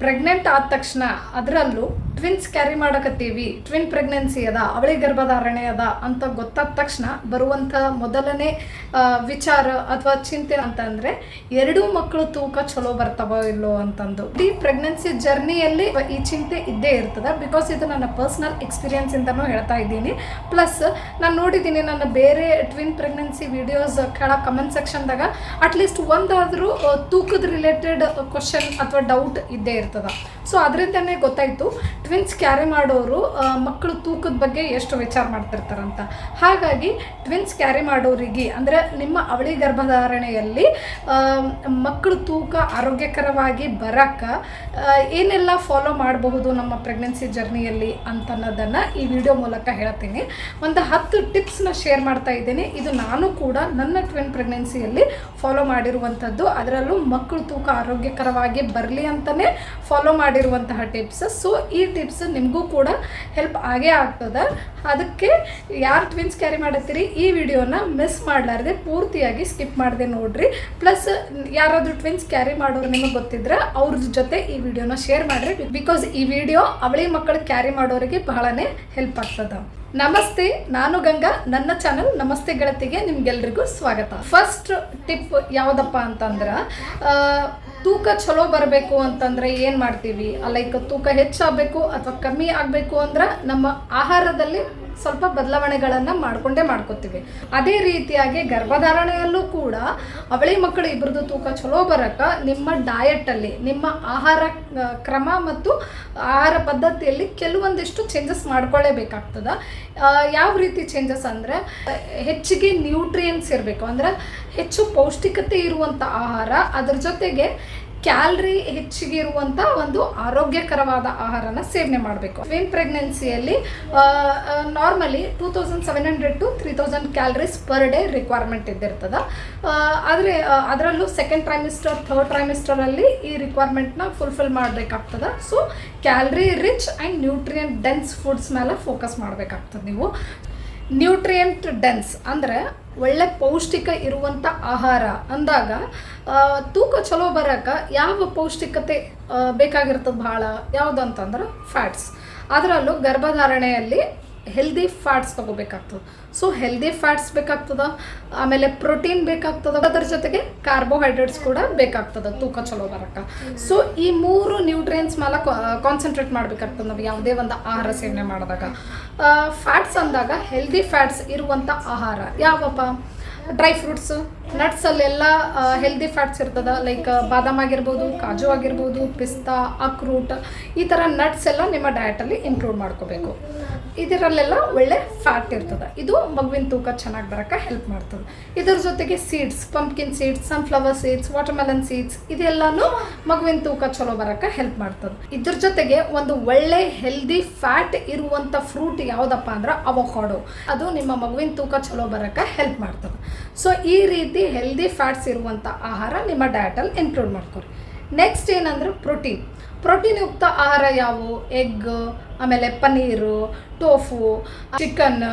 Pregnant ಆದ ತಕ್ಷಣ ಅದರಲ್ಲೂ ಟ್ವಿನ್ಸ್ ಕ್ಯಾರಿ ಮಾಡಕತ್ತೀವಿ, ಟ್ವಿನ್ ಪ್ರೆಗ್ನೆನ್ಸಿ ಅದ, ಅವಳಿ ಗರ್ಭಧಾರಣೆ ಅದ ಅಂತ ಗೊತ್ತಾದ ತಕ್ಷಣ ಬರುವಂಥ ಮೊದಲನೇ ವಿಚಾರ ಅಥವಾ ಚಿಂತೆ ಅಂತಂದರೆ ಎರಡೂ ಮಕ್ಕಳು ತೂಕ ಚಲೋ ಬರ್ತಾವೋ ಇಲ್ಲೋ ಅಂತಂದು. ಈ ಪ್ರೆಗ್ನೆನ್ಸಿ ಜರ್ನಿಯಲ್ಲಿ ಈ ಚಿಂತೆ ಇದ್ದೇ ಇರ್ತದೆ. ಬಿಕಾಸ್ ಇದು ನನ್ನ ಪರ್ಸ್ನಲ್ ಎಕ್ಸ್ಪೀರಿಯನ್ಸ್ ಇಂದನೂ ಹೇಳ್ತಾ ಇದ್ದೀನಿ. ಪ್ಲಸ್ ನಾನು ನೋಡಿದ್ದೀನಿ ನನ್ನ ಬೇರೆ ಟ್ವಿನ್ ಪ್ರೆಗ್ನೆನ್ಸಿ ವಿಡಿಯೋಸ್ ಕೆಳಗೆ ಕಮೆಂಟ್ ಸೆಕ್ಷನ್ದಾಗ ಅಟ್ಲೀಸ್ಟ್ ಒಂದಾದರೂ ತೂಕದ ರಿಲೇಟೆಡ್ ಕ್ವಶನ್ ಅಥವಾ ಡೌಟ್ ಇದ್ದೇ ಇರ್ತದೆ. ಸೊ ಅದರಿಂದನೇ ಗೊತ್ತಾಯಿತು ಟ್ವಿನ್ಸ್ ಕ್ಯಾರಿ ಮಾಡೋರು ಮಕ್ಕಳು ತೂಕದ ಬಗ್ಗೆ ಎಷ್ಟು ವಿಚಾರ ಮಾಡ್ತಿರ್ತಾರಂತ. ಹಾಗಾಗಿ ಟ್ವಿನ್ಸ್ ಕ್ಯಾರಿ ಮಾಡೋರಿಗೆ ಅಂದರೆ ನಿಮ್ಮ ಅವಳಿ ಗರ್ಭಧಾರಣೆಯಲ್ಲಿ ಮಕ್ಕಳು ತೂಕ ಆರೋಗ್ಯಕರವಾಗಿ ಬರೋಕ್ಕೆ ಏನೆಲ್ಲ ಫಾಲೋ ಮಾಡಬಹುದು ನಮ್ಮ ಪ್ರೆಗ್ನೆನ್ಸಿ ಜರ್ನಿಯಲ್ಲಿ ಅಂತನ್ನೋದನ್ನು ಈ ವಿಡಿಯೋ ಮೂಲಕ ಹೇಳ್ತೀನಿ. ಒಂದು 10 ಟಿಪ್ಸ್ನ ಶೇರ್ ಮಾಡ್ತಾ ಇದ್ದೀನಿ. ಇದು ನಾನು ಕೂಡ ನನ್ನ ಟ್ವಿನ್ ಪ್ರೆಗ್ನೆನ್ಸಿಯಲ್ಲಿ ಫಾಲೋ ಮಾಡಿರುವಂಥದ್ದು. ಅದರಲ್ಲೂ ಮಕ್ಕಳು ತೂಕ ಆರೋಗ್ಯಕರವಾಗಿ ಬರಲಿ ಅಂತಲೇ ಫಾಲೋ ಮಾಡಿರುವಂತಹ ಟಿಪ್ಸ್. ಸೊ ಈ ಟಿಪ್ಸ್ ನಿಮಗೂ ಕೂಡ ಹೆಲ್ಪ್ ಆಗೇ ಆಗ್ತದೆ. ಅದಕ್ಕೆ ಯಾರು ಟ್ವಿನ್ಸ್ ಕ್ಯಾರಿ ಮಾಡತ್ತೀರಿ ಈ ವಿಡಿಯೋನ ಮಿಸ್ ಮಾಡಲಾರ್ದೆ ಪೂರ್ತಿಯಾಗಿ ಸ್ಕಿಪ್ ಮಾಡದೆ ನೋಡ್ರಿ. ಪ್ಲಸ್ ಯಾರಾದರೂ ಟ್ವಿನ್ಸ್ ಕ್ಯಾರಿ ಮಾಡೋರು ನಿಮಗೆ ಗೊತ್ತಿದ್ರೆ ಅವ್ರ ಜೊತೆ ಈ ವಿಡಿಯೋನ ಶೇರ್ ಮಾಡಿರಿ. ಬಿಕಾಸ್ ಈ ವಿಡಿಯೋ ಅವಳಿ ಮಕ್ಕಳು ಕ್ಯಾರಿ ಮಾಡೋರಿಗೆ ಬಹಳನೇ ಹೆಲ್ಪ್ ಆಗ್ತದೆ. ನಮಸ್ತೆ, ನಾನು ಗಂಗಾ. ನನ್ನ ಚಾನಲ್ ನಮಸ್ತೆ ಗೆಳತಿಗೆ ನಿಮ್ಗೆಲ್ರಿಗೂ ಸ್ವಾಗತ. ಫಸ್ಟ್ ಟಿಪ್ ಯಾವುದಪ್ಪ ಅಂತಂದ್ರೆ, ತೂಕ ಚಲೋ ಬರಬೇಕು ಅಂತಂದರೆ ಏನು ಮಾಡ್ತೀವಿ, ಲೈಕ್ ತೂಕ ಹೆಚ್ಚಾಗಬೇಕು ಅಥವಾ ಕಮ್ಮಿ ಆಗಬೇಕು ಅಂದ್ರೆ ನಮ್ಮ ಆಹಾರದಲ್ಲಿ ಸ್ವಲ್ಪ ಬದಲಾವಣೆಗಳನ್ನು ಮಾಡ್ಕೋತೀವಿ. ಅದೇ ರೀತಿಯಾಗಿ ಗರ್ಭಧಾರಣೆಯಲ್ಲೂ ಕೂಡ ಅವಳಿ ಮಕ್ಕಳು ಇಬ್ಬರದು ತೂಕ ಚಲೋ ಬರೋಕ್ಕೆ ನಿಮ್ಮ ಡಯಟಲ್ಲಿ, ನಿಮ್ಮ ಆಹಾರ ಕ್ರಮ ಮತ್ತು ಆಹಾರ ಪದ್ಧತಿಯಲ್ಲಿ ಕೆಲವೊಂದಿಷ್ಟು ಚೇಂಜಸ್ ಮಾಡ್ಕೊಳ್ಳೇಬೇಕಾಗ್ತದೆ. ಯಾವ ರೀತಿ ಚೇಂಜಸ್ ಅಂದರೆ, ಹೆಚ್ಚಿಗೆ ನ್ಯೂಟ್ರಿಯೆಂಟ್ಸ್ ಇರಬೇಕು, ಅಂದರೆ ಹೆಚ್ಚು ಪೌಷ್ಟಿಕತೆ ಇರುವಂಥ ಆಹಾರ, ಅದ್ರ ಜೊತೆಗೆ ಕ್ಯಾಲರಿ ಹೆಚ್ಚಿಗೆ ಇರುವಂಥ ಒಂದು ಆರೋಗ್ಯಕರವಾದ ಆಹಾರನ ಸೇವನೆ ಮಾಡಬೇಕು. ಟ್ವಿನ್ ಪ್ರೆಗ್ನೆನ್ಸಿಯಲ್ಲಿ normally 2700 to 3000 calories per day requirement ಇದ್ದಿರ್ತದೆ. ಆದರೆ ಅದರಲ್ಲೂ ಸೆಕೆಂಡ್ ಟ್ರೈಮಿಸ್ಟರ್, ಥರ್ಡ್ ಟ್ರೈಮಿಸ್ಟರಲ್ಲಿ ಈ ರಿಕ್ವೈರ್ಮೆಂಟ್ನ ಫುಲ್ಫಿಲ್ ಮಾಡಬೇಕಾಗ್ತದೆ. So calorie rich and nutrient dense foods ಮೇಲೆ ಫೋಕಸ್ ಮಾಡಬೇಕಾಗ್ತದೆ ನೀವು. ನ್ಯೂಟ್ರಿಯೆಂಟ್ ಡೆನ್ಸ್ ಅಂದರೆ ಒಳ್ಳೆ ಪೌಷ್ಟಿಕ ಇರುವಂಥ ಆಹಾರ ಅಂದಾಗ ತೂಕ ಚಲೋ ಬರೋಕ್ಕೆ ಯಾವ ಪೌಷ್ಟಿಕತೆ ಬೇಕಾಗಿರ್ತದೆ ಭಾಳ ಯಾವುದು ಅಂತಂದ್ರೆ ಫ್ಯಾಟ್ಸ್. ಅದರಲ್ಲೂ ಗರ್ಭಧಾರಣೆಯಲ್ಲಿ ಹೆಲ್ದಿ ಫ್ಯಾಟ್ಸ್ ತೊಗೋಬೇಕಾಗ್ತದೆ. ಸೊ ಹೆಲ್ದಿ ಫ್ಯಾಟ್ಸ್ ಬೇಕಾಗ್ತದೆ, ಆಮೇಲೆ ಪ್ರೋಟೀನ್ ಬೇಕಾಗ್ತದೆ, ಅದರ ಜೊತೆಗೆ ಕಾರ್ಬೋಹೈಡ್ರೇಟ್ಸ್ ಕೂಡ ಬೇಕಾಗ್ತದೆ ತೂಕ ಚಲೋ ಬರೋಕ್ಕೆ. ಸೊ ಈ 3 ನ್ಯೂಟ್ರಿಯೆಂಟ್ಸ್ ಮೇಲೆ ಕಾನ್ಸಂಟ್ರೇಟ್ ಮಾಡಬೇಕಾಗ್ತದೆ ನಾವು ಯಾವುದೇ ಒಂದು ಆಹಾರ ಸೇವನೆ ಮಾಡಿದಾಗ. ಫ್ಯಾಟ್ಸ್ ಅಂದಾಗ ಹೆಲ್ದಿ ಫ್ಯಾಟ್ಸ್ ಇರುವಂಥ ಆಹಾರ ಯಾವಪ್ಪ? ಡ್ರೈ ಫ್ರೂಟ್ಸು, ನಟ್ಸಲ್ಲೆಲ್ಲ ಹೆಲ್ದಿ ಫ್ಯಾಟ್ಸ್ ಇರ್ತದೆ. ಲೈಕ್ ಬಾದಾಮ್ ಆಗಿರ್ಬೋದು, ಕಾಜು ಆಗಿರ್ಬೋದು, ಪಿಸ್ತಾ, ಅಕ್ರೂಟ್, ಈ ಥರ ನಟ್ಸ್ ಎಲ್ಲ ನಿಮ್ಮ ಡಯಟಲ್ಲಿ ಇನ್ಕ್ಲೂಡ್ ಮಾಡ್ಕೋಬೇಕು. ಇದರಲ್ಲೆಲ್ಲ ಒಳ್ಳೆ ಫ್ಯಾಟ್ ಇರ್ತದೆ. ಇದು ಮಗುವಿನ ತೂಕ ಚೆನ್ನಾಗಿ ಬರೋಕ್ಕೆ ಹೆಲ್ಪ್ ಮಾಡ್ತದೆ. ಇದರ ಜೊತೆಗೆ seeds, pumpkin seeds, sunflower seeds, watermelon seeds, ಇದೆಲ್ಲನೂ ಮಗುವಿನ ತೂಕ ಚಲೋ ಬರೋಕ್ಕೆ ಹೆಲ್ಪ್ ಮಾಡ್ತದೆ. ಇದ್ರ ಜೊತೆಗೆ ಒಂದು ಒಳ್ಳೆ ಹೆಲ್ದಿ ಫ್ಯಾಟ್ ಇರುವಂಥ ಫ್ರೂಟ್ ಯಾವುದಪ್ಪ ಅಂದ್ರೆ ಅವಕಾಡೋ. ಅದು ನಿಮ್ಮ ಮಗುವಿನ ತೂಕ ಚಲೋ ಬರೋಕ್ಕೆ ಹೆಲ್ಪ್ ಮಾಡ್ತದೆ. ಸೊ ಈ ರೀತಿ ಹೆಲ್ದಿ ಫ್ಯಾಟ್ಸ್ ಇರುವಂಥ ಆಹಾರ ನಿಮ್ಮ ಡಯಟಲ್ಲಿ ಇನ್ಕ್ಲೂಡ್ ಮಾಡ್ಕೊರಿ. ನೆಕ್ಸ್ಟ್ ಏನಂದ್ರೆ ಪ್ರೋಟೀನ್ ಯುಕ್ತ ಆಹಾರ ಯಾವುವು? ಎಗ್, ಆಮೇಲೆ ಪನ್ನೀರು, ಟೋಫು, ಚಿಕನ್,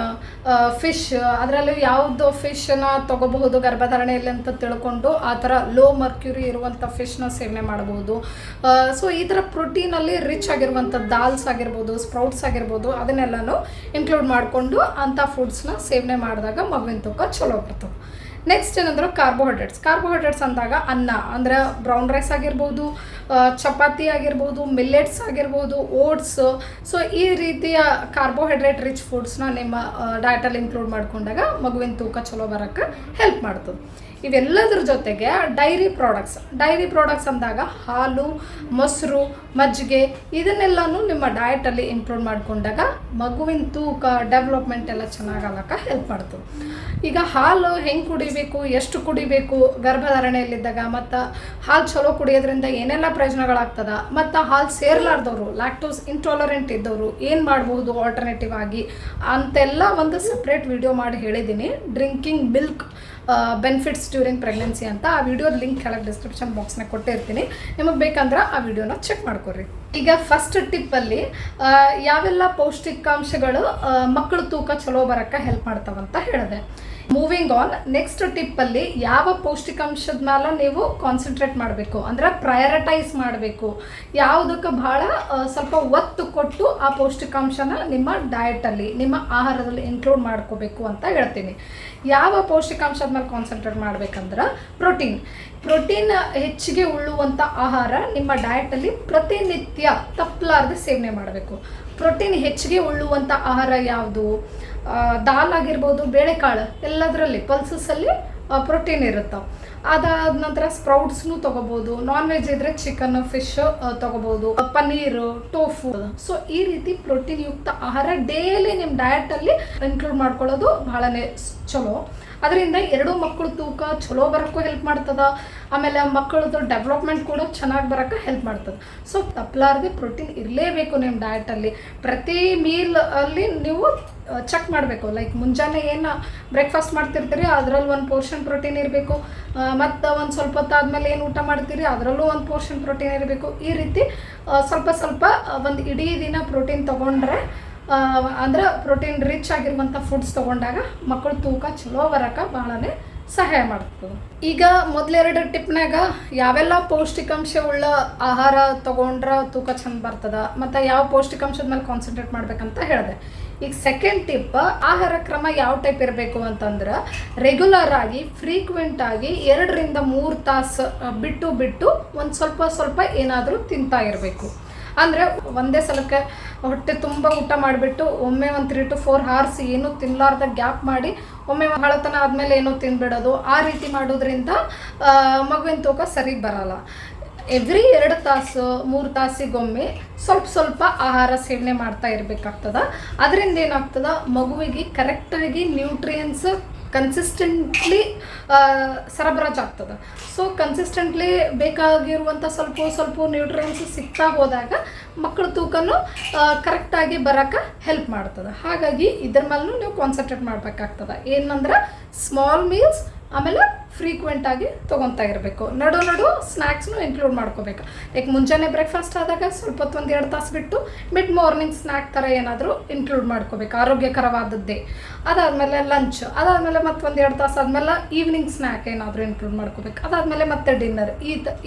ಫಿಶ್. ಅದರಲ್ಲೂ ಯಾವುದು ಫಿಶನ್ನ ತೊಗೋಬಹುದು ಗರ್ಭಧಾರಣೆಯಲ್ಲಿ ಅಂತ ತಿಳ್ಕೊಂಡು ಆ ಥರ ಲೋ ಮರ್ಕ್ಯೂರಿ ಇರುವಂಥ ಫಿಶ್ನ ಸೇವನೆ ಮಾಡಬಹುದು. ಸೊ ಈ ಥರ ಪ್ರೋಟೀನಲ್ಲಿ ರಿಚ್ ಆಗಿರುವಂಥ ದಾಲ್ಸ್ ಆಗಿರ್ಬೋದು, ಸ್ಪ್ರೌಟ್ಸ್ ಆಗಿರ್ಬೋದು, ಅದನ್ನೆಲ್ಲನೂ ಇನ್ಕ್ಲೂಡ್ ಮಾಡಿಕೊಂಡು ಅಂಥ ಫುಡ್ಸ್ನ ಸೇವನೆ ಮಾಡಿದಾಗ ಮಗುವಿನ ತೂಕ ಚಲೋ ಬರ್ತದೆ. ನೆಕ್ಸ್ಟ್ ಏನಂದ್ರೆ ಕಾರ್ಬೋಹೈಡ್ರೇಟ್ಸ್ ಅಂದಾಗ ಅನ್ನ ಅಂದರೆ ಬ್ರೌನ್ ರೈಸ್ ಆಗಿರ್ಬೋದು, ಚಪಾತಿ ಆಗಿರ್ಬೋದು, ಮಿಲ್ಲೆಟ್ಸ್ ಆಗಿರ್ಬೋದು, ಓಟ್ಸ್. ಸೊ ಈ ರೀತಿಯ ಕಾರ್ಬೋಹೈಡ್ರೇಟ್ ರಿಚ್ ಫುಡ್ಸ್ನ ನಿಮ್ಮ ಡಯಟಲ್ಲಿ ಇನ್ಕ್ಲೂಡ್ ಮಾಡಿಕೊಂಡಾಗ ಮಗುವಿನ ತೂಕ ಚಲೋ ಬರೋಕ್ಕೆ ಹೆಲ್ಪ್ ಮಾಡ್ತದೆ. ಇವೆಲ್ಲದ್ರ ಜೊತೆಗೆ ಡೈರಿ ಪ್ರಾಡಕ್ಟ್ಸ್ ಅಂದಾಗ ಹಾಲು, ಮೊಸರು, ಮಜ್ಜಿಗೆ, ಇದನ್ನೆಲ್ಲನೂ ನಿಮ್ಮ ಡಯಟಲ್ಲಿ ಇನ್ಕ್ಲೂಡ್ ಮಾಡಿಕೊಂಡಾಗ ಮಗುವಿನ ತೂಕ ಡೆವಲಪ್ಮೆಂಟ್ ಎಲ್ಲ ಚೆನ್ನಾಗಾಗಕ್ಕೆ ಹೆಲ್ಪ್ ಮಾಡ್ತದೆ. ಈಗ ಹಾಲು ಹೆಂಗೆ ಕುಡಿಬೇಕು, ಎಷ್ಟು ಕುಡಿಬೇಕು ಗರ್ಭಧಾರಣೆಯಲ್ಲಿದ್ದಾಗ, ಮತ್ತು ಹಾಲು ಚಲೋ ಕುಡಿಯೋದ್ರಿಂದ ಏನೆಲ್ಲ ಪ್ರಯೋಜನಗಳಾಗ್ತದೆ, ಮತ್ತು ಹಾಲು ಸೇರ್ಲಾರ್ದವರು, ಲ್ಯಾಕ್ಟೋಸ್ ಇಂಟಾಲರೆಂಟ್ ಇದ್ದವರು ಏನು ಮಾಡಬಹುದು ಆಲ್ಟರ್ನೇಟಿವ್ ಆಗಿ ಅಂತೆಲ್ಲ ಒಂದು ಸಪ್ರೇಟ್ ವಿಡಿಯೋ ಮಾಡಿ ಹೇಳಿದ್ದೀನಿ. Drinking milk benefits during pregnancy ಅಂತ. ಆ ವಿಡಿಯೋದ ಲಿಂಕ್ ಕೆಳಗೆ ಡಿಸ್ಕ್ರಿಪ್ಷನ್ ಬಾಕ್ಸ್ನಾಗ ಕೊಟ್ಟಿರ್ತೀನಿ, ನಿಮಗೆ ಬೇಕಂದ್ರೆ ಆ ವಿಡಿಯೋನ ಚೆಕ್ ಮಾಡ್ಕೊರಿ. ಈಗ ಫಸ್ಟ್ ಟಿಪ್ಪಲ್ಲಿ ಯಾವೆಲ್ಲ ಪೌಷ್ಟಿಕಾಂಶಗಳು ಮಕ್ಕಳು ತೂಕ ಚಲೋ ಬರೋಕ್ಕೆ ಹೆಲ್ಪ್ ಮಾಡ್ತಾವಂತ ಹೇಳಿದೆ. ಮೂವಿಂಗ್ ಆನ್, ನೆಕ್ಸ್ಟ್ ಟಿಪ್ಪಲ್ಲಿ ಯಾವ ಪೌಷ್ಟಿಕಾಂಶದ ಮೇಲೆ ನೀವು ಕಾನ್ಸಂಟ್ರೇಟ್ ಮಾಡಬೇಕು ಅಂದರೆ ಪ್ರಯಾರಿಟೈಸ್ ಮಾಡಬೇಕು, ಯಾವುದಕ್ಕೆ ಭಾಳ ಸ್ವಲ್ಪ ಒತ್ತು ಕೊಟ್ಟು ಆ ಪೌಷ್ಟಿಕಾಂಶನ ನಿಮ್ಮ ಡಯಟಲ್ಲಿ ನಿಮ್ಮ ಆಹಾರದಲ್ಲಿ ಇನ್ಕ್ಲೂಡ್ ಮಾಡ್ಕೋಬೇಕು ಅಂತ ಹೇಳ್ತೀನಿ. ಯಾವ ಪೌಷ್ಟಿಕಾಂಶದ ಮೇಲೆ ಕಾನ್ಸಂಟ್ರೇಟ್ ಮಾಡಬೇಕಂದ್ರೆ ಪ್ರೋಟೀನ್ ಹೆಚ್ಚಿಗೆ ಉಳ್ಳುವಂಥ ಆಹಾರ ನಿಮ್ಮ ಡಯಟಲ್ಲಿ ಪ್ರತಿನಿತ್ಯ ತಪ್ಪಲಾರದೆ ಸೇವನೆ ಮಾಡಬೇಕು. ಪ್ರೋಟೀನ್ ಹೆಚ್ಚಿಗೆ ಉಳ್ಳುವಂಥ ಆಹಾರ ಯಾವುದು? ದಾಲ್ ಆಗಿರ್ಬೋದು, ಬೇಳೆಕಾಳು, ಎಲ್ಲದರಲ್ಲಿ ಪಲ್ಸಸ್ಸಲ್ಲಿ ಪ್ರೋಟೀನ್ ಇರುತ್ತೆ. ಅದಾದ ನಂತರ ಸ್ಪ್ರೌಟ್ಸ್ನು ತೊಗೋಬೋದು, ನಾನ್ ವೆಜ್ ಇದ್ದರೆ ಚಿಕನ್, ಫಿಶ್ ತೊಗೋಬೋದು, ಪನ್ನೀರು, ಟೋಫು. ಸೊ ಈ ರೀತಿ ಪ್ರೋಟೀನ್ ಯುಕ್ತ ಆಹಾರ ಡೈಲಿ ನಿಮ್ಮ ಡಯಟಲ್ಲಿ ಇನ್ಕ್ಲೂಡ್ ಮಾಡ್ಕೊಳ್ಳೋದು ಬಹಳನೇ ಚಲೋ. ಅದರಿಂದ ಎರಡೂ ಮಕ್ಕಳು ತೂಕ ಚಲೋ ಬರೋಕ್ಕೂ ಹೆಲ್ಪ್ ಮಾಡ್ತದೆ, ಆಮೇಲೆ ಮಕ್ಕಳದ್ದು ಡೆವಲಪ್ಮೆಂಟ್ ಕೂಡ ಚೆನ್ನಾಗಿ ಬರೋಕ್ಕೆ ಹೆಲ್ಪ್ ಮಾಡ್ತದೆ. ಸೊ ತಪ್ಪಲಾರದೆ ಪ್ರೋಟೀನ್ ಇರಲೇಬೇಕು ನಿಮ್ಮ ಡಯಟಲ್ಲಿ. ಪ್ರತಿ ಮೀಲ್ ಅಲ್ಲಿ ನೀವು ಚೆಕ್ ಮಾಡಬೇಕು. ಲೈಕ್ ಮುಂಜಾನೆ ಏನು ಬ್ರೇಕ್ಫಾಸ್ಟ್ ಮಾಡ್ತಿರ್ತೀರಿ ಅದರಲ್ಲಿ ಒಂದು ಪೋರ್ಷನ್ ಪ್ರೋಟೀನ್ ಇರಬೇಕು, ಮತ್ತು ಒಂದು ಸ್ವಲ್ಪ ಹೊತ್ತಾದ್ಮೇಲೆ ಏನು ಊಟ ಮಾಡ್ತೀರಿ ಅದರಲ್ಲೂ ಒಂದು ಪೋರ್ಷನ್ ಪ್ರೋಟೀನ್ ಇರಬೇಕು. ಈ ರೀತಿ ಸ್ವಲ್ಪ ಒಂದು ಇಡೀ ದಿನ ಪ್ರೋಟೀನ್ ತೊಗೊಂಡ್ರೆ ಅಂದ್ರೆ ಪ್ರೋಟೀನ್ ರಿಚ್ ಆಗಿರುವಂಥ ಫುಡ್ಸ್ ತೊಗೊಂಡಾಗ ಮಕ್ಕಳು ತೂಕ ಚಲೋ ಬರೋಕ್ಕೆ ಬಹಳನೇ ಸಹಾಯ ಮಾಡ್ತದೆ. ಈಗ ಮೊದಲೆರಡು ಟಿಪ್ನಾಗ ಯಾವೆಲ್ಲ ಪೌಷ್ಟಿಕಾಂಶ ಉಳ್ಳ ಆಹಾರ ತೊಗೊಂಡ್ರೆ ತೂಕ ಚಂದ ಬರ್ತದೆ ಮತ್ತು ಯಾವ ಪೌಷ್ಟಿಕಾಂಶದ ಮೇಲೆ ಕಾನ್ಸಂಟ್ರೇಟ್ ಮಾಡ್ಬೇಕಂತ ಹೇಳಿದೆ. ಈಗ ಸೆಕೆಂಡ್ ಟಿಪ್, ಆಹಾರ ಕ್ರಮ ಯಾವ ಟೈಪ್ ಇರಬೇಕು ಅಂತಂದ್ರೆ ರೆಗ್ಯುಲರ್ ಆಗಿ ಫ್ರೀಕ್ವೆಂಟ್ ಆಗಿ 2 ರಿಂದ 3 ತಾಸು ಬಿಟ್ಟು ಒಂದು ಸ್ವಲ್ಪ ಏನಾದರೂ ತಿಂತಾ ಇರಬೇಕು. ಅಂದರೆ ಒಂದೇ ಸಲಕ್ಕೆ ಹೊಟ್ಟೆ ತುಂಬ ಊಟ ಮಾಡಿಬಿಟ್ಟು ಒಮ್ಮೆ ಒಂದು 3 to 4 hours ಏನೂ ತಿನ್ನಲಾರ್ದ ಗ್ಯಾಪ್ ಮಾಡಿ ಒಮ್ಮೆ ಹಳತನ ಆದಮೇಲೆ ಏನೋ ತಿಂದ್ಬಿಡೋದು, ಆ ರೀತಿ ಮಾಡೋದ್ರಿಂದ ಮಗುವಿನ ತೂಕ ಸರಿಗೆ ಬರಲ್ಲ. ಎವ್ರಿ 2 ತಾಸು 3 ತಾಸಿಗೊಮ್ಮೆ ಸ್ವಲ್ಪ ಆಹಾರ ಸೇವನೆ ಮಾಡ್ತಾ ಇರಬೇಕಾಗ್ತದೆ. ಅದರಿಂದ ಏನಾಗ್ತದೆ, ಮಗುವಿಗೆ ಕರೆಕ್ಟಾಗಿ ನ್ಯೂಟ್ರಿಯೆಂಟ್ಸ್ ಕನ್ಸಿಸ್ಟೆಂಟ್ಲಿ ಸರಬರಾಜು ಆಗ್ತದೆ. ಸೊ ಕನ್ಸಿಸ್ಟೆಂಟ್ಲಿ ಬೇಕಾಗಿರುವಂಥ ಸ್ವಲ್ಪ ನ್ಯೂಟ್ರಿಯೆಂಟ್ಸ್ ಸಿಗ್ತಾ ಹೋದಾಗ ಮಕ್ಕಳ ತೂಕನೂ ಕರೆಕ್ಟಾಗಿ ಬರೋಕ್ಕೆ ಹೆಲ್ಪ್ ಮಾಡ್ತದೆ. ಹಾಗಾಗಿ ಇದ್ರ ಮೇಲೂ ನೀವು ಕಾನ್ಸಂಟ್ರೇಟ್ ಮಾಡಬೇಕಾಗ್ತದೆ. ಏನಂದ್ರೆ ಸ್ಮಾಲ್ ಮೀಲ್ಸ್ ಆಮೇಲೆ ಫ್ರೀಕ್ವೆಂಟಾಗಿ ತೊಗೊತಾ ಇರಬೇಕು. ನಡು ಸ್ನ್ಯಾಕ್ಸ್ನು ಇನ್ಕ್ಲೂಡ್ ಮಾಡ್ಕೋಬೇಕು. ಲೈಕ್ ಮುಂಜಾನೆ ಬ್ರೇಕ್ಫಾಸ್ಟ್ ಆದಾಗ ಸ್ವಲ್ಪ ಹೊತ್ತು 1-2 ತಾಸು ಬಿಟ್ಟು ಮಿಡ್ ಮಾರ್ನಿಂಗ್ ಸ್ನ್ಯಾಕ್ ಥರ ಏನಾದರೂ ಇನ್ಕ್ಲೂಡ್ ಮಾಡ್ಕೋಬೇಕು, ಆರೋಗ್ಯಕರವಾದದ್ದೇ. ಅದಾದಮೇಲೆ ಲಂಚ್, ಅದಾದಮೇಲೆ ಮತ್ತೆ 1-2 ತಾಸು ಆದಮೇಲೆ ಈವ್ನಿಂಗ್ ಸ್ನ್ಯಾಕ್ ಏನಾದರೂ ಇನ್ಕ್ಲೂಡ್ ಮಾಡ್ಕೋಬೇಕು. ಅದಾದಮೇಲೆ ಮತ್ತೆ ಡಿನ್ನರ್.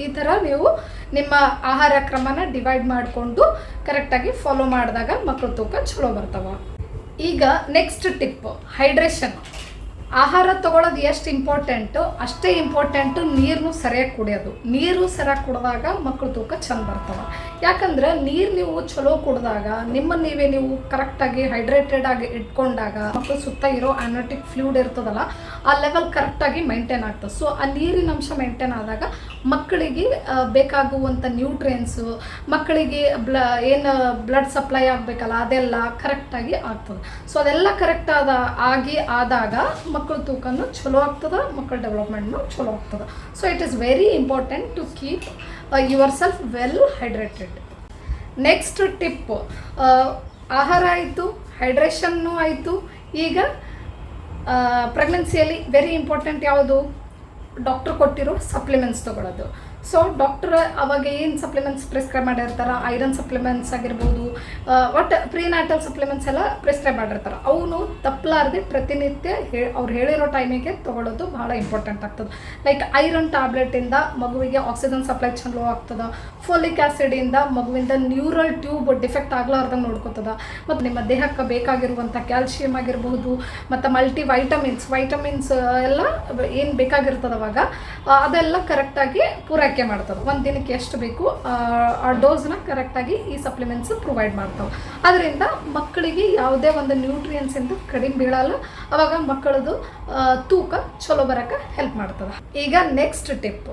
ಈ ಥರ ನೀವು ನಿಮ್ಮ ಆಹಾರ ಕ್ರಮನ ಡಿವೈಡ್ ಮಾಡಿಕೊಂಡು ಕರೆಕ್ಟಾಗಿ ಫಾಲೋ ಮಾಡಿದಾಗ ಮಕ್ಕಳ ತೂಕ ಚಲೋ ಬರ್ತಾವೆ. ಈಗ ನೆಕ್ಸ್ಟ್ ಟಿಪ್, ಹೈಡ್ರೇಷನ್. ಆಹಾರ ತೊಗೊಳೋದು ಎಷ್ಟು ಇಂಪಾರ್ಟೆಂಟು ಅಷ್ಟೇ ಇಂಪಾರ್ಟೆಂಟು ನೀರನ್ನು ಸರಿಯಾಗಿ ಕುಡಿಯೋದು. ನೀರು ಸರಿಯಾಗಿ ಕುಡಿದಾಗ ಮಕ್ಕಳು ತೂಕ ಚೆಂದ ಬರ್ತವೆ. ಯಾಕಂದ್ರೆ ನೀರು ನೀವು ಚಲೋ ಕುಡಿದಾಗ ನೀವು ಕರೆಕ್ಟಾಗಿ ಹೈಡ್ರೇಟೆಡ್ ಆಗಿ ಇಟ್ಕೊಂಡಾಗ ಮಕ್ಕಳು ಸುತ್ತ ಇರೋ ಅಮ್ನಿಟಿಕ್ ಫ್ಲೂಯಿಡ್ ಇರ್ತದಲ್ಲ ಆ ಲೆವೆಲ್ ಕರೆಕ್ಟಾಗಿ ಮೇಂಟೈನ್ ಆಗ್ತದೆ. ಸೊ ಆ ನೀರಿನ ಅಂಶ ಮೇಂಟೈನ್ ಆದಾಗ ಮಕ್ಕಳಿಗೆ ಬೇಕಾಗುವಂಥ ನ್ಯೂಟ್ರಿಯೆಂಟ್ಸು, ಮಕ್ಕಳಿಗೆ ಏನು ಬ್ಲಡ್ ಸಪ್ಲೈ ಆಗಬೇಕಲ್ಲ ಅದೆಲ್ಲ ಕರೆಕ್ಟಾಗಿ ಆಗ್ತದೆ. ಸೊ ಅದೆಲ್ಲ ಕರೆಕ್ಟ್ ಆದಾಗ ಮಕ್ಕಳ ತೂಕನೂ ಚಲೋ ಆಗ್ತದೆ, ಮಕ್ಕಳ ಡೆವಲಪ್ಮೆಂಟ್ನು ಚಲೋ ಆಗ್ತದೆ. So it is very important to keep yourself well hydrated. Next tip, ಆಹಾರ ಆಯಿತು, ಹೈಡ್ರೇಷನ್ನು ಆಯಿತು. ಈಗ ಪ್ರೆಗ್ನೆನ್ಸಿಯಲ್ಲಿ ವೆರಿ ಇಂಪಾರ್ಟೆಂಟ್ ಯಾವುದು? ಡಾಕ್ಟ್ರ್ ಕೊಟ್ಟಿರೋ ಸಪ್ಲಿಮೆಂಟ್ಸ್ ತೊಗೊಳೋದು. ಸೊ ಡಾಕ್ಟ್ರ್ ಅವಾಗ ಏನು ಸಪ್ಲಿಮೆಂಟ್ಸ್ ಪ್ರಿಸ್ಕ್ರೈಬ್ ಮಾಡಿರ್ತಾರೆ, ಐರನ್ ಸಪ್ಲಿಮೆಂಟ್ಸ್ ಆಗಿರ್ಬೋದು, ಒಟ್ಟು ಪ್ರೀನ್ಯಾಟಲ್ ಸಪ್ಲಿಮೆಂಟ್ಸ್ ಎಲ್ಲ ಪ್ರಿಸ್ಕ್ರೈಬ್ ಮಾಡಿರ್ತಾರೆ. ಅವನು ತಪ್ಪಲಾರದೆ ಪ್ರತಿನಿತ್ಯ ಅವ್ರು ಹೇಳಿರೋ ಟೈಮಿಗೆ ತೊಗೊಳ್ಳೋದು ಭಾಳ ಇಂಪಾರ್ಟೆಂಟ್ ಆಗ್ತದೆ. ಲೈಕ್ ಐರನ್ ಟ್ಯಾಬ್ಲೆಟಿಂದ ಮಗುವಿಗೆ ಆಕ್ಸಿಜನ್ ಸಪ್ಲೈ ಚಲೋ ಆಗ್ತದೆ. ಫೋಲಿಕ್ ಆ್ಯಸಿಡಿಂದ ಮಗುವಿಂದ ನ್ಯೂರಲ್ ಟ್ಯೂಬ್ ಡಿಫೆಕ್ಟ್ ಆಗ್ಲಾರ್ದಂಗೆ ನೋಡ್ಕೋತದೆ. ಮತ್ತು ನಿಮ್ಮ ದೇಹಕ್ಕೆ ಬೇಕಾಗಿರುವಂಥ ಕ್ಯಾಲ್ಶಿಯಮ್ ಆಗಿರ್ಬೋದು ಮತ್ತು ಮಲ್ಟಿ ವೈಟಮಿನ್ಸ್ ಎಲ್ಲ ಏನು ಬೇಕಾಗಿರ್ತದೆ ಅವಾಗ ಅದೆಲ್ಲ ಕರೆಕ್ಟಾಗಿ ಪೂರೈಕೆ ಮಾಡ್ತವೆ. ಒಂದು ದಿನಕ್ಕೆ ಎಷ್ಟು ಬೇಕು ಆ ಡೋಸ್ನ ಕರೆಕ್ಟಾಗಿ ಈ ಸಪ್ಲಿಮೆಂಟ್ಸ್ ಪ್ರೊವೈಡ್ ಮಾಡ್ತಾವೆ. ಅದರಿಂದ ಮಕ್ಕಳಿಗೆ ಯಾವುದೇ ಒಂದು ನ್ಯೂಟ್ರಿಯೆಂಟ್ಸಿಂದ ಕಡಿಮೆ ಬೀಳಲ್ಲ, ಅವಾಗ ಮಕ್ಕಳದು ತೂಕ ಚಲೋ ಬರೋಕ್ಕೆ ಹೆಲ್ಪ್ ಮಾಡ್ತದೆ. ಈಗ next tip,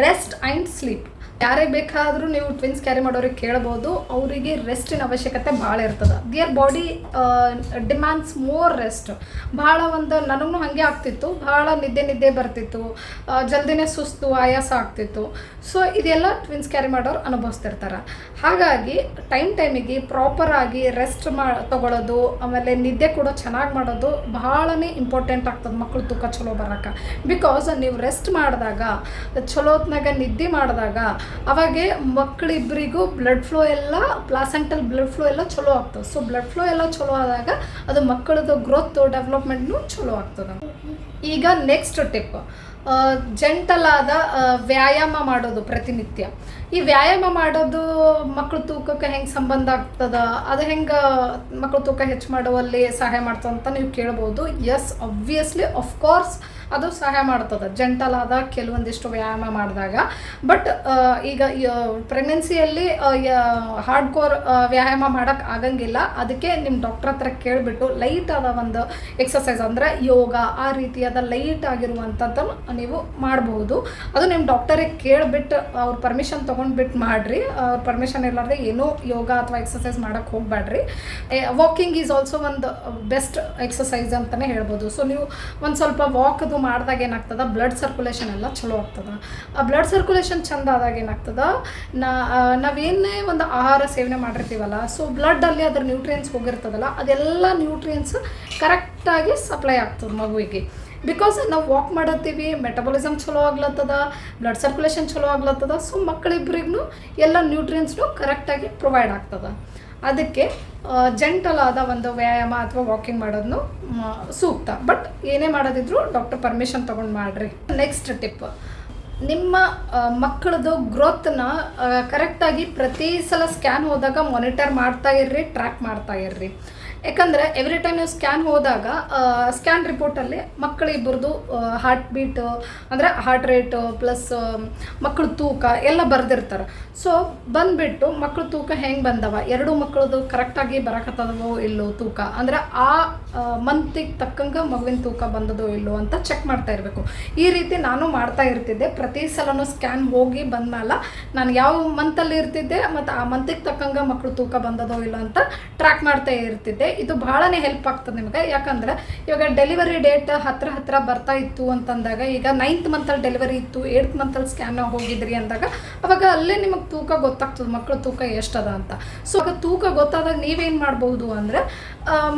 rest and sleep. ಯಾರೇ ಬೇಕಾದರೂ ನೀವು ಟ್ವಿನ್ಸ್ ಕ್ಯಾರಿ ಮಾಡೋರಿಗೆ ಕೇಳ್ಬೋದು, ಅವರಿಗೆ ರೆಸ್ಟಿನ ಅವಶ್ಯಕತೆ ಭಾಳ ಇರ್ತದೆ. Their body demands more rest. ಭಾಳ ನನಗೂ ಹಾಗೆ ಆಗ್ತಿತ್ತು, ಭಾಳ ನಿದ್ದೆ ಬರ್ತಿತ್ತು, ಜಲ್ದಿನೇ ಸುಸ್ತು ಆಯಾಸ ಆಗ್ತಿತ್ತು. ಸೊ ಇದೆಲ್ಲ ಟ್ವಿನ್ಸ್ ಕ್ಯಾರಿ ಮಾಡೋರು ಅನುಭವಿಸ್ತಿರ್ತಾರೆ. ಹಾಗಾಗಿ ಟೈಮಿಗೆ ಪ್ರಾಪರಾಗಿ ರೆಸ್ಟ್ ತೊಗೊಳೋದು, ಆಮೇಲೆ ನಿದ್ದೆ ಕೂಡ ಚೆನ್ನಾಗಿ ಮಾಡೋದು ಭಾಳನೇ ಇಂಪಾರ್ಟೆಂಟ್ ಆಗ್ತದೆ ಮಕ್ಕಳು ತೂಕ ಚಲೋ ಬರೋಕ್ಕೆ. ಬಿಕಾಸ್ ನೀವು ರೆಸ್ಟ್ ಮಾಡಿದಾಗ, ಚಲೋ ಹೊತ್ನಾಗ ನಿದ್ದೆ ಮಾಡಿದಾಗ ಅವಾಗೆ ಮಕ್ಕಳಿಬ್ಬರಿಗೂ ಬ್ಲಡ್ ಫ್ಲೋ ಎಲ್ಲ ಪ್ಲಾಸೆಂಟಲ್ ಬ್ಲಡ್ ಫ್ಲೋ ಎಲ್ಲ ಚಲೋ ಆಗ್ತದೆ. ಸೊ ಬ್ಲಡ್ ಫ್ಲೋ ಎಲ್ಲ ಚಲೋ ಆದಾಗ ಅದು ಮಕ್ಕಳದು ಗ್ರೋತ್ ಡೆವಲಪ್ಮೆಂಟ್ನು ಚಲೋ ಆಗ್ತದೆ. ಈಗ ನೆಕ್ಸ್ಟ್ ಟಿಪ್, ಜೆಂಟಲ್ ಆದ ವ್ಯಾಯಾಮ ಮಾಡೋದು ಪ್ರತಿನಿತ್ಯ. ಈ ವ್ಯಾಯಾಮ ಮಾಡೋದು ಮಕ್ಕಳು ತೂಕಕ್ಕೆ ಹೆಂಗೆ ಸಂಬಂಧ ಆಗ್ತದ, ಅದು ಹೆಂಗೆ ಮಕ್ಕಳು ತೂಕ ಹೆಚ್ಚು ಮಾಡುವಲ್ಲಿ ಸಹಾಯ ಮಾಡ್ತದೆ ಅಂತ ನೀವು ಕೇಳ್ಬೋದು. ಎಸ್, ಆಬ್ವಿಯಸ್ಲಿ ಆಫ್ಕೋರ್ಸ್ ಅದು ಸಹಾಯ ಮಾಡ್ತದೆ ಜೆಂಟಲ್ ಆದ ಕೆಲವೊಂದಿಷ್ಟು ವ್ಯಾಯಾಮ ಮಾಡಿದಾಗ. ಬಟ್ ಈಗ ಪ್ರೆಗ್ನೆನ್ಸಿಯಲ್ಲಿ ಹಾರ್ಡ್ ಕೋರ್ ವ್ಯಾಯಾಮ ಮಾಡೋಕ್ಕೆ ಆಗಂಗಿಲ್ಲ. ಅದಕ್ಕೆ ನಿಮ್ಮ ಡಾಕ್ಟರ್ ಹತ್ರ ಕೇಳಿಬಿಟ್ಟು ಲೈಟ್ ಆದ ಒಂದು ಎಕ್ಸಸೈಸ್ ಅಂದರೆ ಯೋಗ, ಆ ರೀತಿಯಾದ ಲೈಟ್ ಆಗಿರುವಂಥದ್ದನ್ನು ನೀವು ಮಾಡಬಹುದು. ಅದು ನಿಮ್ಮ ಡಾಕ್ಟರಿಗೆ ಕೇಳಿಬಿಟ್ಟು ಅವ್ರ ಪರ್ಮಿಷನ್ ತೊಗೊಂಡ್ಬಿಟ್ಟು ಮಾಡಿರಿ. ಅವ್ರ ಪರ್ಮಿಷನ್ ಇರಲಾರ್ದೆ ಏನೂ ಯೋಗ ಅಥವಾ ಎಕ್ಸಸೈಸ್ ಮಾಡೋಕ್ಕೆ ಹೋಗಬೇಡ್ರಿ. ವಾಕಿಂಗ್ ಈಸ್ ಆಲ್ಸೋ ಒಂದು ಬೆಸ್ಟ್ ಎಕ್ಸಸೈಸ್ ಅಂತಲೇ ಹೇಳ್ಬೋದು. ಸೊ ನೀವು ಒಂದು ಸ್ವಲ್ಪ ವಾಕದು ಮಾಡಿದಾಗ ಏನಾಗ್ತದೆ, ಬ್ಲಡ್ ಸರ್ಕ್ಯುಲೇಷನ್ ಎಲ್ಲ ಚಲೋ ಆಗ್ತದೆ. ಆ ಬ್ಲಡ್ ಸರ್ಕ್ಯುಲೇಷನ್ ಚಂದ ಆದಾಗ ಏನಾಗ್ತದೆ, ನಾವೇನೇ ಒಂದು ಆಹಾರ ಸೇವನೆ ಮಾಡಿರ್ತೀವಲ್ಲ, ಸೊ ಬ್ಲಡ್ಡಲ್ಲಿ ಅದ್ರ ನ್ಯೂಟ್ರಿಯೆಂಟ್ಸ್ ಹೋಗಿರ್ತದಲ್ಲ, ಅದೆಲ್ಲ ನ್ಯೂಟ್ರಿಯೆಂಟ್ಸ್ ಕರೆಕ್ಟಾಗಿ ಸಪ್ಲೈ ಆಗ್ತದೆ ಮಗುವಿಗೆ. ಬಿಕಾಸ್ ನಾವು ವಾಕ್ ಮಾಡತ್ತೀವಿ, ಮೆಟಬಾಲಿಸಮ್ ಚಲೋ ಆಗ್ಲತ್ತದ, ಬ್ಲಡ್ ಸರ್ಕ್ಯುಲೇಷನ್ ಚಲೋ ಆಗ್ಲತ್ತದ. ಸೊ ಮಕ್ಕಳಿಬ್ಬರಿಗೂ ಎಲ್ಲ ನ್ಯೂಟ್ರಿಯೆಂಟ್ಸ್ನು ಕರೆಕ್ಟಾಗಿ ಪ್ರೊವೈಡ್ ಆಗ್ತದೆ. ಅದಕ್ಕೆ ಜೆಂಟಲ್ ಆದ ಒಂದು ವ್ಯಾಯಾಮ ಅಥವಾ ವಾಕಿಂಗ್ ಮಾಡೋದನ್ನು ಸೂಕ್ತ. ಬಟ್ ಏನೇ ಮಾಡೋದಿದ್ರು ಡಾಕ್ಟರ್ ಪರ್ಮಿಷನ್ ತೊಗೊಂಡು ಮಾಡಿರಿ. ನೆಕ್ಸ್ಟ್ ಟಿಪ್, ನಿಮ್ಮ ಮಕ್ಕಳದು ಗ್ರೋತ್ನ ಕರೆಕ್ಟಾಗಿ ಪ್ರತಿ ಸಲ ಸ್ಕ್ಯಾನ್ ಹೋದಾಗ ಮಾನಿಟರ್ ಮಾಡ್ತಾ ಇರ್ರಿ, ಟ್ರ್ಯಾಕ್ ಮಾಡ್ತಾ ಇರ್ರಿ. ಯಾಕಂದರೆ ಎವ್ರಿ ಟೈಮ್ ನೀವು ಸ್ಕ್ಯಾನ್ ಹೋದಾಗ ಸ್ಕ್ಯಾನ್ ರಿಪೋರ್ಟಲ್ಲಿ ಮಕ್ಕಳಿಬ್ಬರದು ಹಾರ್ಟ್ ಬೀಟು ಅಂದರೆ ಹಾರ್ಟ್ ರೇಟು ಪ್ಲಸ್ ಮಕ್ಕಳ ತೂಕ ಎಲ್ಲ ಬರೆದಿರ್ತಾರೆ. ಸೊ ಬಂದುಬಿಟ್ಟು ಮಕ್ಕಳ ತೂಕ ಹೆಂಗೆ ಬಂದವ, ಎರಡು ಮಕ್ಕಳದು ಕರೆಕ್ಟಾಗಿ ಬರಕತ್ತದವೋ ಇಲ್ಲೋ ತೂಕ, ಅಂದರೆ ಆ ಮಂತಿಗೆ ತಕ್ಕಂಗೆ ಮಗುವಿನ ತೂಕ ಬಂದದೋ ಇಲ್ಲೋ ಅಂತ ಚೆಕ್ ಮಾಡ್ತಾ ಇರಬೇಕು. ಈ ರೀತಿ ನಾನು ಮಾಡ್ತಾ ಇರ್ತಿದ್ದೆ. ಪ್ರತಿ ಸಲನೂ ಸ್ಕ್ಯಾನ್ ಹೋಗಿ ಬಂದಮೇಲೆ ನಾನು ಯಾವ ಮಂತಲ್ಲಿ ಇರ್ತಿದ್ದೆ ಮತ್ತು ಆ ಮಂತಿಗೆ ತಕ್ಕಂಗೆ ಮಕ್ಕಳು ತೂಕ ಬಂದದೋ ಇಲ್ಲೋ ಅಂತ ಟ್ರ್ಯಾಕ್ ಮಾಡ್ತಾ ಇರ್ತಿದ್ದೆ. ಇದು ಭಾಳನೇ ಹೆಲ್ಪ್ ಆಗ್ತದೆ ನಿಮಗೆ. ಯಾಕಂದ್ರೆ ಇವಾಗ ಡೆಲಿವರಿ ಡೇಟ್ ಹತ್ರ ಬರ್ತಾ ಇತ್ತು ಅಂತಂದಾಗ, ಈಗ 9th ಮಂತಲ್ಲಿ ಡೆಲಿವರಿ ಇತ್ತು, 8th ಮಂತಲ್ಲಿ ಸ್ಕ್ಯಾನ್ ಹೋಗಿದ್ರಿ ಅಂದಾಗ ಅವಾಗ ಅಲ್ಲೇ ನಿಮಗೆ ತೂಕ ಗೊತ್ತಾಗ್ತದೆ, ಮಕ್ಕಳ ತೂಕ ಎಷ್ಟದ ಅಂತ. ಸೊ ಆಗ ತೂಕ ಗೊತ್ತಾದಾಗ ನೀವೇನು ಮಾಡ್ಬೋದು ಅಂದರೆ,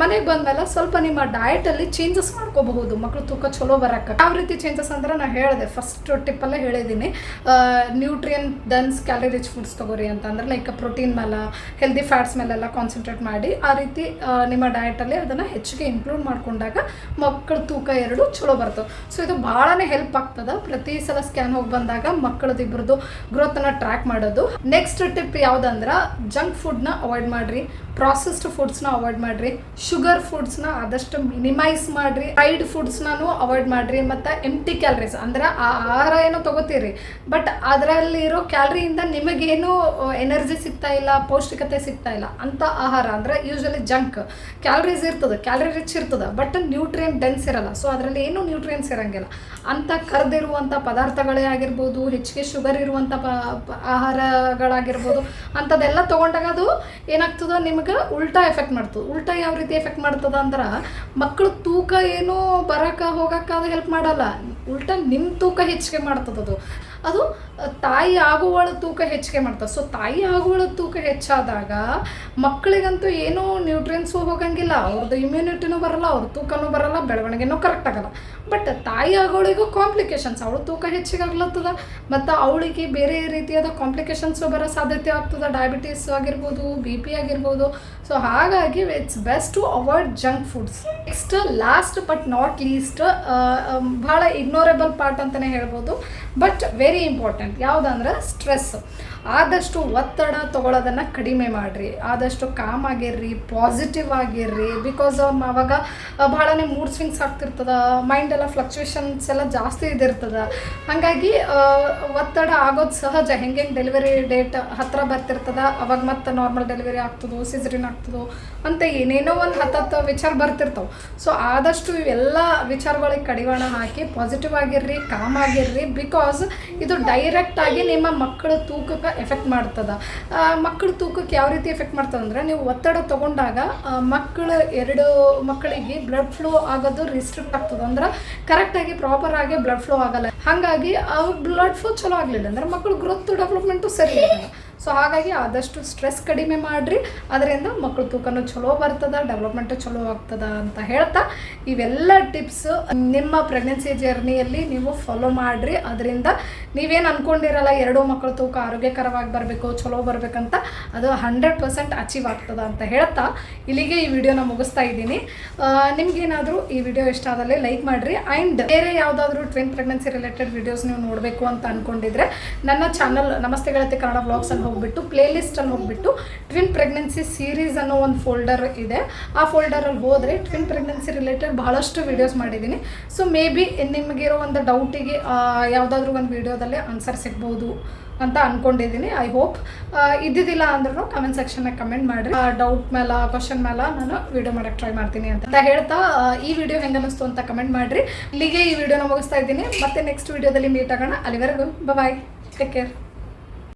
ಮನೆಗೆ ಬಂದಮೇಲೆ ಸ್ವಲ್ಪ ನಿಮ್ಮ ಡಯಟಲ್ಲಿ ಚೇಂಜಸ್ ಮಾಡ್ಕೋಬಹುದು ಮಕ್ಕಳು ತೂಕ ಚಲೋ ಬರೋಕ್ಕೆ. ಯಾವ ರೀತಿ ಚೇಂಜಸ್ ಅಂದ್ರೆ ನಾನು ಹೇಳಿದೆ, ಫಸ್ಟ್ ಟಿಪ್ಪಲ್ಲೇ ಹೇಳಿದ್ದೀನಿ, nutrient dense calorie rich foods ತೊಗೋರಿ ಅಂತ. ಅಂದ್ರೆ ಲೈಕ್ ಪ್ರೋಟೀನ್ ಮೇಲೆ, ಹೆಲ್ದಿ ಫ್ಯಾಟ್ಸ್ ಮೇಲೆಲ್ಲ ಕಾನ್ಸಂಟ್ರೇಟ್ ಮಾಡಿ ಆ ರೀತಿ ನಿಮ್ಮ ಡಯಟಲ್ಲಿ ಅದನ್ನು ಹೆಚ್ಚಿಗೆ ಇನ್ಕ್ಲೂಡ್ ಮಾಡ್ಕೊಂಡಾಗ ಮಕ್ಕಳ ತೂಕ ಎರಡು ಚಲೋ ಬರ್ತವೆ. ಸೊ ಇದು ಭಾಳನೇ ಹೆಲ್ಪ್ ಆಗ್ತದೆ ಪ್ರತಿ ಸಲ ಸ್ಕ್ಯಾನ್ ಹೋಗಿ ಬಂದಾಗ ಮಕ್ಕಳದ್ದು ಇಬ್ಬರದು ಗ್ರೋತನ್ನು ಟ್ರ್ಯಾಕ್ ಮಾಡೋದು. ನೆಕ್ಸ್ಟ್ ಟಿಪ್ ಯಾವುದಂದ್ರೆ, ಜಂಕ್ ಫುಡ್ನ ಅವಾಯ್ಡ್ ಮಾಡಿರಿ, ಪ್ರಾಸೆಸ್ಡ್ ಫುಡ್ಸ್ನ ಅವಾಯ್ಡ್ ಮಾಡಿರಿ, ಶುಗರ್ ಫುಡ್ಸ್ನ ಆದಷ್ಟು ಮಿನಿಮೈಸ್ ಮಾಡಿರಿ, ಫ್ರೈಡ್ ಫುಡ್ಸ್ನೂ ಅವಾಯ್ಡ್ ಮಾಡಿರಿ, ಮತ್ತು ಎಂಟಿ ಕ್ಯಾಲರೀಸ್ ಅಂದರೆ ಆ ಆಹಾರ ಏನೋ ತೊಗೋತೀರಿ ಬಟ್ ಅದರಲ್ಲಿರೋ ಕ್ಯಾಲರಿಯಿಂದ ನಿಮಗೇನು ಎನರ್ಜಿ ಸಿಗ್ತಾ ಇಲ್ಲ, ಪೌಷ್ಟಿಕತೆ ಸಿಗ್ತಾ ಇಲ್ಲ ಅಂತ ಆಹಾರ ಅಂದರೆ ಯೂಶ್ವಲಿ ಜಂಕ್. ಕ್ಯಾಲರೀಸ್ ಇರ್ತದೆ, ಕ್ಯಾಲರಿ ರಿಚ್ ಇರ್ತದೆ, ಬಟ್ ನ್ಯೂಟ್ರಿಯೆಂಟ್ ಡೆನ್ಸ್ ಇರಲ್ಲ. ಸೊ ಅದರಲ್ಲಿ ಏನೂ ನ್ಯೂಟ್ರಿಯೆಂಟ್ಸ್ ಇರೋಂಗಿಲ್ಲ ಅಂತ ಕರೆದಿರುವಂಥ ಪದಾರ್ಥಗಳೇ ಆಗಿರ್ಬೋದು, ಹೆಚ್ಚಿಗೆ ಶುಗರ್ ಇರುವಂಥ ಆಹಾರಗಳಾಗಿರ್ಬೋದು, ಅಂಥದ್ದೆಲ್ಲ ತೊಗೊಂಡಾಗ ಅದು ಏನಾಗ್ತದೆ, ನಿಮ್ಗೆ ಉಲ್ಟಾ ಎಫೆಕ್ಟ್ ಮಾಡ್ತದೆ. ಉಲ್ಟಾ ಯಾವ ರೀತಿ ಎಫೆಕ್ಟ್ ಮಾಡ್ತದೆ ಅಂದ್ರೆ, ಮಕ್ಕಳು ತೂಕ ಏನೋ ಬರೋಕೆ ಹೋಗೋಕೆ ಅದು ಹೆಲ್ಪ್ ಮಾಡಲ್ಲ, ಉಲ್ಟಾ ನಿಮ್ಮ ತೂಕ ಹೆಚ್ಚಿಗೆ ಮಾಡ್ತದೆ. ಅದು ತಾಯಿ ಆಗುವಳ ತೂಕ ಹೆಚ್ಚಿಗೆ ಮಾಡ್ತದೆ. ಸೊ ತಾಯಿ ಆಗುವಳ ತೂಕ ಹೆಚ್ಚಾದಾಗ ಮಕ್ಕಳಿಗಂತೂ ಏನೂ ನ್ಯೂಟ್ರಿಯೆಂಟ್ಸು ಹೋಗಂಗಿಲ್ಲ, ಅವ್ರದ್ದು ಇಮ್ಯುನಿಟಿನೂ ಬರಲ್ಲ, ಅವ್ರ ತೂಕನೂ ಬರಲ್ಲ, ಬೆಳವಣಿಗೆನೂ ಕರೆಕ್ಟ್ ಆಗಲ್ಲ. ಬಟ್ ತಾಯಿ ಆಗೋಳಿಗೂ ಕಾಂಪ್ಲಿಕೇಶನ್ಸ್, ಅವಳು ತೂಕ ಹೆಚ್ಚಿಗೆ ಆಗ್ಲತ್ತದ ಮತ್ತು ಅವಳಿಗೆ ಬೇರೆ ರೀತಿಯಾದ ಕಾಂಪ್ಲಿಕೇಶನ್ಸು ಬರೋ ಸಾಧ್ಯತೆ ಆಗ್ತದೆ, ಡಯಾಬಿಟೀಸ್ ಆಗಿರ್ಬೋದು, BP ಆಗಿರ್ಬೋದು. ಸೊ ಹಾಗಾಗಿ it's best to avoid junk foods. Next last but not least, ಭಾಳ ಇಗ್ನೋರೇಬಲ್ ಪಾರ್ಟ್ ಅಂತಲೇ ಹೇಳ್ಬೋದು, ಬಟ್ ವೆರಿ ಇಂಪಾರ್ಟೆಂಟ್ ಯಾವುದಂದ್ರೆ ಸ್ಟ್ರೆಸ್. ಆದಷ್ಟು ಒತ್ತಡ ತೊಗೊಳೋದನ್ನು ಕಡಿಮೆ ಮಾಡಿರಿ, ಆದಷ್ಟು ಕಾಮ್ ಆಗಿರ್ರಿ, ಪಾಸಿಟಿವ್ ಆಗಿರ್ರಿ. ಬಿಕಾಸ್ ಅವಾಗ ಭಾಳನೇ ಮೂಡ್ ಸ್ವಿಂಗ್ಸ್ ಆಗ್ತಿರ್ತದೆ, ಮೈಂಡೆಲ್ಲ ಫ್ಲಕ್ಚುಯೇಷನ್ಸ್ ಎಲ್ಲ ಜಾಸ್ತಿ ಇದಿರ್ತದೆ. ಹಾಗಾಗಿ ಒತ್ತಡ ಆಗೋದು ಸಹಜ. ಹೆಂಗೆ ಡೆಲಿವರಿ ಡೇಟ್ ಹತ್ತಿರ ಬರ್ತಿರ್ತದೆ ಅವಾಗ ಮತ್ತೆ ನಾರ್ಮಲ್ ಡೆಲಿವರಿ ಆಗ್ತದೋ, ಸಿಸರಿನ್ ಆಗ್ತದೋ ಅಂತ ಏನೇನೋ ಒಂದು ಹತ್ತತ್ತು ವಿಚಾರ ಬರ್ತಿರ್ತಾವೆ. ಸೊ ಆದಷ್ಟು ಇವೆಲ್ಲ ವಿಚಾರಗಳಿಗೆ ಕಡಿವಾಣ ಹಾಕಿ ಪಾಸಿಟಿವ್ ಆಗಿರ್ರಿ, ಕಾಮ್ ಆಗಿರ್ರಿ. ಬಿಕಾಸ್ ಇದು ಡೈರೆಕ್ಟಾಗಿ ನಿಮ್ಮ ಮಕ್ಕಳ ತೂಕಕ್ಕೆ ಎಫೆಕ್ಟ್ ಮಾಡ್ತದೆ. ಮಕ್ಕಳ ತೂಕಕ್ಕೆ ಯಾವ ರೀತಿ ಎಫೆಕ್ಟ್ ಮಾಡ್ತದೆ ಅಂದರೆ, ನೀವು ಒತ್ತಡ ತೊಗೊಂಡಾಗ ಎರಡು ಮಕ್ಕಳಿಗೆ ಬ್ಲಡ್ ಫ್ಲೋ ಆಗೋದು ರಿಸ್ಟ್ರಿಕ್ಟ್ ಆಗ್ತದೆ. ಅಂದ್ರೆ ಕರೆಕ್ಟಾಗಿ ಪ್ರಾಪರಾಗಿ ಬ್ಲಡ್ ಫ್ಲೋ ಆಗಲ್ಲ. ಹಾಗಾಗಿ ಅವ್ರ ಬ್ಲಡ್ ಫ್ಲೋ ಚಲೋ ಆಗಲಿಲ್ಲ ಅಂದರೆ ಮಕ್ಕಳು ಗ್ರೋತ್ ಡೆವಲಪ್ಮೆಂಟು ಸರಿ ಇರಲ್ಲ. ಸೊ ಹಾಗಾಗಿ ಆದಷ್ಟು ಸ್ಟ್ರೆಸ್ ಕಡಿಮೆ ಮಾಡಿರಿ, ಅದರಿಂದ ಮಕ್ಕಳು ತೂಕನೂ ಚಲೋ ಬರ್ತದೆ, ಡೆವಲಪ್ಮೆಂಟು ಚಲೋ ಆಗ್ತದೆ ಅಂತ ಹೇಳ್ತಾ ಇವೆಲ್ಲ ಟಿಪ್ಸ್ ನಿಮ್ಮ ಪ್ರೆಗ್ನೆನ್ಸಿ ಜರ್ನಿಯಲ್ಲಿ ನೀವು ಫಾಲೋ ಮಾಡಿರಿ. ಅದರಿಂದ ನೀವೇನು ಅಂದ್ಕೊಂಡಿರಲ್ಲ 2 ಮಕ್ಕಳು ತೂಕ ಆರೋಗ್ಯಕರವಾಗಿ ಬರಬೇಕು, ಚಲೋ ಬರಬೇಕಂತ, ಅದು 100% ಅಚೀವ್ ಆಗ್ತದೆ ಅಂತ ಹೇಳ್ತಾ ಇಲ್ಲಿಗೆ ಈ ವಿಡಿಯೋನ ಮುಗಿಸ್ತಾ ಇದ್ದೀನಿ. ನಿಮ್ಗೇನಾದರೂ ಈ ವಿಡಿಯೋ ಇಷ್ಟ ಆದಲ್ಲಿ ಲೈಕ್ ಮಾಡಿರಿ. ಆ್ಯಂಡ್ ಬೇರೆ ಯಾವುದಾದ್ರೂ ಟ್ವಿನ್ ಪ್ರೆಗ್ನೆನ್ಸಿ ರಿಲೇಟೆಡ್ ವಿಡಿಯೋಸ್ ನೀವು ನೋಡಬೇಕು ಅಂತ ಅಂದ್ಕೊಂಡಿದ್ರೆ ನನ್ನ ಚಾನಲ್ ನಮಸ್ತೆ ಗೆಳತಿ ಕನ್ನಡ ವ್ಲಾಗ್ಸಲ್ಲಿ ಹೋಗ್ಬಿಟ್ಟು ಪ್ಲೇಲಿಸ್ಟಲ್ಲಿ ಹೋಗ್ಬಿಟ್ಟು ಟ್ವಿನ್ ಪ್ರೆಗ್ನೆನ್ಸಿ ಸೀರೀಸ್ ಅನ್ನೋ ಒಂದು ಫೋಲ್ಡರ್ ಇದೆ. ಆ ಫೋಲ್ಡರಲ್ಲಿ ಹೋದರೆ ಟ್ವಿನ್ ಪ್ರೆಗ್ನೆನ್ಸಿ ರಿಲೇಟೆಡ್ ಬಹಳಷ್ಟು ವೀಡಿಯೋಸ್ ಮಾಡಿದ್ದೀನಿ. ಸೊ ಮೇ ಬಿ ನಿಮಗಿರೋ ಒಂದು ಡೌಟಿಗೆ ಯಾವುದಾದ್ರೂ ಒಂದು ವೀಡಿಯೋದಲ್ಲಿ ಆನ್ಸರ್ ಸಿಗ್ಬೋದು ಅಂತ ಅಂದ್ಕೊಂಡಿದ್ದೀನಿ. ಐ ಹೋಪ್ ಇದ್ದಿದ್ದಿಲ್ಲ ಅಂದ್ರೂ ಕಮೆಂಟ್ ಸೆಕ್ಷನ್ನಾಗ ಕಮೆಂಟ್ ಮಾಡಿರಿ. ಡೌಟ್ ಮೇಲೆ ಕ್ವಶನ್ ಮೇಲೆ ನಾನು ವಿಡಿಯೋ ಮಾಡೋಕ್ಕೆ ಟ್ರೈ ಮಾಡ್ತೀನಿ ಅಂತ ಹೇಳ್ತಾ ಈ ವಿಡಿಯೋ ಹೆಂಗೆ ಅನ್ನಿಸ್ತು ಅಂತ ಕಮೆಂಟ್ ಮಾಡಿರಿ. ಇಲ್ಲಿಗೆ ಈ ವಿಡಿಯೋನ ಮುಗಿಸ್ತಾ ಇದ್ದೀನಿ. ಮತ್ತೆ ನೆಕ್ಸ್ಟ್ ವಿಡಿಯೋದಲ್ಲಿ ಮೀಟ್ ಆಗೋಣ. ಅಲ್ಲಿವರೆಗೂ ಬಾಯ್, ಟೇಕ್ ಕೇರ್.